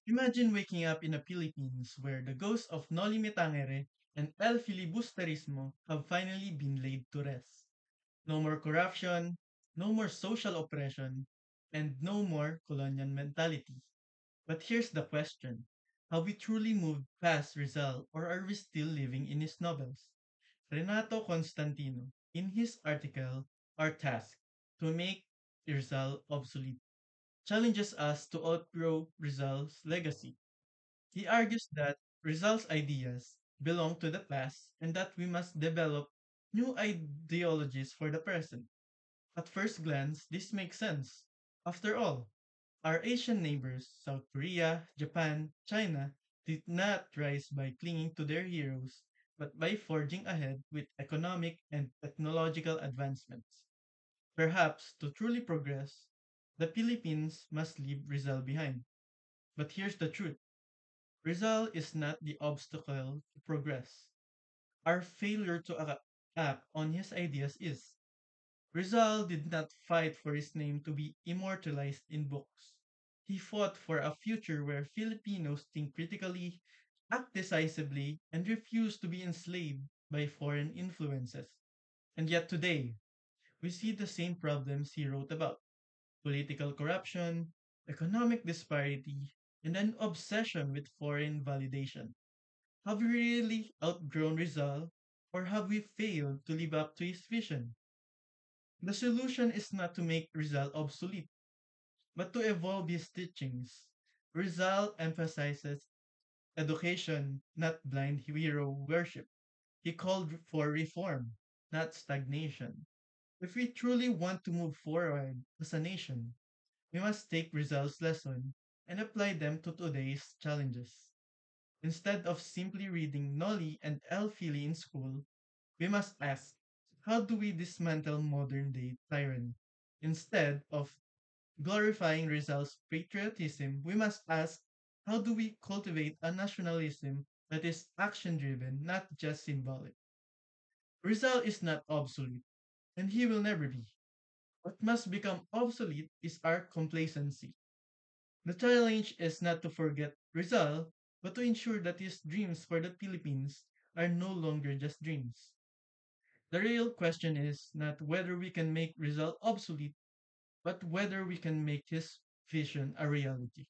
Imagine waking up in the Philippines where the ghosts of Noli Me Tangere and El Filibusterismo have finally been laid to rest. No more corruption, no more social oppression, and no more colonial mentality. But here's the question. Have we truly moved past Rizal or are we still living in his novels? Renato Constantino, in his article, Our Task, to Make Rizal Obsolete, challenges us to outgrow Rizal's legacy. He argues that Rizal's ideas belong to the past and that we must develop new ideologies for the present. At first glance, this makes sense. After all, our Asian neighbors, South Korea, Japan, China, did not rise by clinging to their heroes, but by forging ahead with economic and technological advancements. Perhaps to truly progress, the Philippines must leave Rizal behind. But here's the truth. Rizal is not the obstacle to progress. Our failure to act on his ideas is. Rizal did not fight for his name to be immortalized in books. He fought for a future where Filipinos think critically, act decisively, and refuse to be enslaved by foreign influences. And yet today, we see the same problems he wrote about: political corruption, economic disparity, and an obsession with foreign validation. Have we really outgrown Rizal, or have we failed to live up to his vision? The solution is not to make Rizal obsolete, but to evolve his teachings. Rizal emphasizes education, not blind hero worship. He called for reform, not stagnation. If we truly want to move forward as a nation, we must take Rizal's lesson and apply them to today's challenges. Instead of simply reading Noli and El Fili in school, we must ask, how do we dismantle modern day tyranny? Instead of glorifying Rizal's patriotism, we must ask, how do we cultivate a nationalism that is action driven, not just symbolic? Rizal is not obsolete, and he will never be. What must become obsolete is our complacency. The challenge is not to forget Rizal, but to ensure that his dreams for the Philippines are no longer just dreams. The real question is not whether we can make Rizal obsolete, but whether we can make his vision a reality.